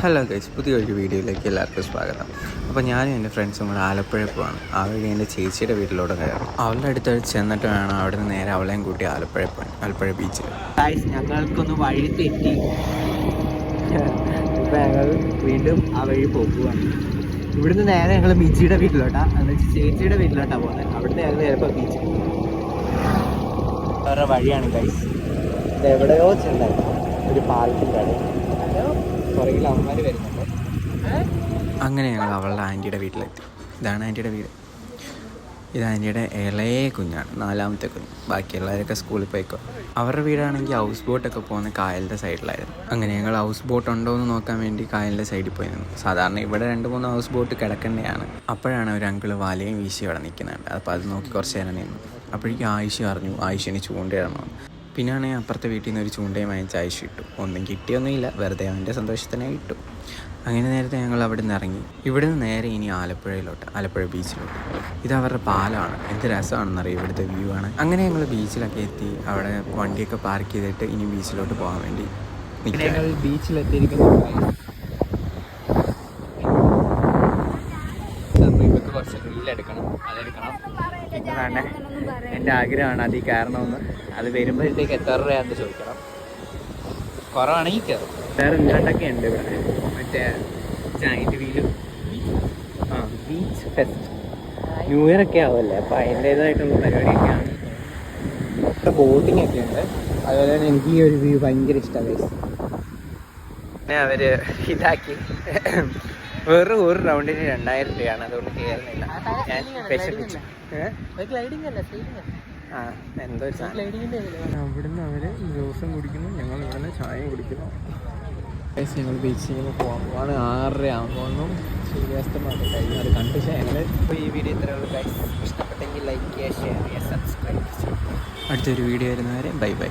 Hello guys, പുതിയൊരു വീഡിയോയിലേക്ക് എല്ലാവർക്കും സ്വാഗതം. അപ്പോൾ ഞാനും എൻ്റെ ഫ്രണ്ട്സും കൂടെ ആലപ്പുഴ പോവാണ്. ആ വഴി എൻ്റെ ചേച്ചിയുടെ വീട്ടിലോട്ട് കയറും. അവളുടെ അടുത്ത് ചെന്നിട്ട് വേണം അവിടെ നിന്ന് നേരെ അവളെയും കൂട്ടി ആലപ്പുഴ പോകാൻ, ആലപ്പുഴ ബീച്ചിൽ. ഗൈസ്, ഞങ്ങൾക്കൊന്ന് വഴി തെറ്റി. ഇപ്പം ഞങ്ങൾ വീണ്ടും ആ വഴി പോകുകയാണ്. ഇവിടുന്ന് നേരെ ഞങ്ങൾ മിജിയുടെ വീട്ടിലോട്ടാ, എന്ന് വെച്ചാൽ ചേച്ചിയുടെ വീട്ടിലോട്ടാണ് പോകുന്നത്. അവിടുന്ന് ഞങ്ങൾ ചിലപ്പോൾ ബീച്ചിൽ വേറെ വഴിയാണ് ഗൈസ്. ഇത് എവിടെയോ ചെന്നായിരുന്നു ഒരു പാലത്തിൻ്റെ പുറകിൽ അമ്മമാർ വരുന്നുണ്ട്. അങ്ങനെ ഞങ്ങൾ അവളുടെ ആൻറ്റിയുടെ വീട്ടിലെത്തി. ഇതാണ് ആൻറ്റിയുടെ വീട്. ഇത് ആൻറ്റിയുടെ ഇളയ കുഞ്ഞാണ്, 4ാമത്തെ കുഞ്ഞ്. ബാക്കിയുള്ളവരൊക്കെ സ്കൂളിൽ പോയിക്കോ. അവരുടെ വീടാണെങ്കിൽ ഹൗസ് ബോട്ടൊക്കെ പോകുന്ന കായലിൻ്റെ സൈഡിലായിരുന്നു. അങ്ങനെ ഞങ്ങൾ ഹൗസ് ബോട്ട് ഉണ്ടോ എന്ന് നോക്കാൻ വേണ്ടി കായലിൻ്റെ സൈഡിൽ പോയി നിന്നു. സാധാരണ ഇവിടെ 2-3 ഹൗസ് ബോട്ട് കിടക്കേണ്ടതാണ്. അപ്പോഴാണ് ഒരു അങ്കിള് വലയും വീശി അവിടെ നിൽക്കുന്നുണ്ട്. അപ്പോൾ അത് നോക്കി കുറച്ച് നേരം നിന്നു. അപ്പോഴേക്കും ആയിഷ അറിഞ്ഞു ആയിഷന് ചൂണ്ടയിടണം. പിന്നെയാണെങ്കിൽ അപ്പുറത്തെ വീട്ടിൽ നിന്ന് ഒരു ചൂണ്ടയും വാങ്ങിച്ച് ആയിഷ ഇട്ടു. ഒന്നും കിട്ടിയൊന്നുമില്ല, വെറുതെ അവൻ്റെ സന്തോഷത്തിനെ ഇട്ടു. അങ്ങനെ നേരത്തെ ഞങ്ങൾ അവിടെ നിന്ന് ഇറങ്ങി. ഇവിടെ നിന്ന് നേരെ ഇനി ആലപ്പുഴയിലോട്ട്, ആലപ്പുഴ ബീച്ചിലോട്ട്. ഇത് അവരുടെ പാലമാണ്. എന്ത് രസമാണെന്നറിയാം, ഇവിടുത്തെ വ്യൂ ആണ്. അങ്ങനെ ഞങ്ങൾ ബീച്ചിലൊക്കെ എത്തി. അവിടെ വണ്ടിയൊക്കെ പാർക്ക് ചെയ്തിട്ട് ഇനി ബീച്ചിലോട്ട് പോകാൻ വേണ്ടി ഞങ്ങൾ ബീച്ചിലെത്തിയിരിക്കുന്നു. കുറച്ച് റീലെടുക്കണം, അതെടുക്കണം. പിന്നെ എൻ്റെ ആഗ്രഹമാണ് അതിൽ കയറണമെന്ന്. അത് വരുമ്പോഴത്തേക്ക് എത്ര രൂപയാണെന്ന് ചോദിക്കണം. കുറവാണെങ്കിൽ കയറും. വേറെ ഇല്ലാണ്ടൊക്കെ ഉണ്ട് ഇവിടെ. മറ്റേ ജൈൻറ്റ് വീലും ബീച്ച് ഫെസ്റ്റ് ന്യൂ ഇയർ ഒക്കെ ആവുമല്ലേ, അപ്പോൾ അതിൻ്റേതായിട്ടുള്ള പരിപാടിയൊക്കെയാണ്. ഇവിടെ ബോട്ടിംഗ് ഒക്കെ ഉണ്ട്. അതുപോലെ തന്നെ എനിക്ക് ഈ ഒരു വ്യൂ ഭയങ്കര ഇഷ്ടമാണ്. പിന്നെ അവർ ഇതാക്കി വെറും ഒരു റൗണ്ടിന് 2000 രൂപയാണ്. അതുകൊണ്ട് കയറുന്നില്ല. ഞാൻ വിശപ്പിച്ചു. എന്തോ അവിടുന്ന് അവർ ജ്യൂസും കുടിക്കുന്നു, ഞങ്ങൾ ഇവിടുന്ന് ചായയും കുടിക്കുന്നു. ഞങ്ങൾ ബീച്ചിൽ നിന്ന് പോകാൻ 6:30 ആകുമ്പോഴൊന്നും സൂര്യാസ്തമൊക്കെ കഴിഞ്ഞ് അത് കണ്ടു. ഞങ്ങൾ ഇപ്പോൾ ഈ വീഡിയോ ഇത്രയുള്ള ഗൈസ്. ഇഷ്ടപ്പെട്ടെങ്കിൽ ലൈക്ക് ചെയ്യുക, ഷെയർ ചെയ്യുക, സബ്സ്ക്രൈബ് ചെയ്യുക. അടുത്തൊരു വീഡിയോ വരുന്നവരെ ബൈ ബൈ.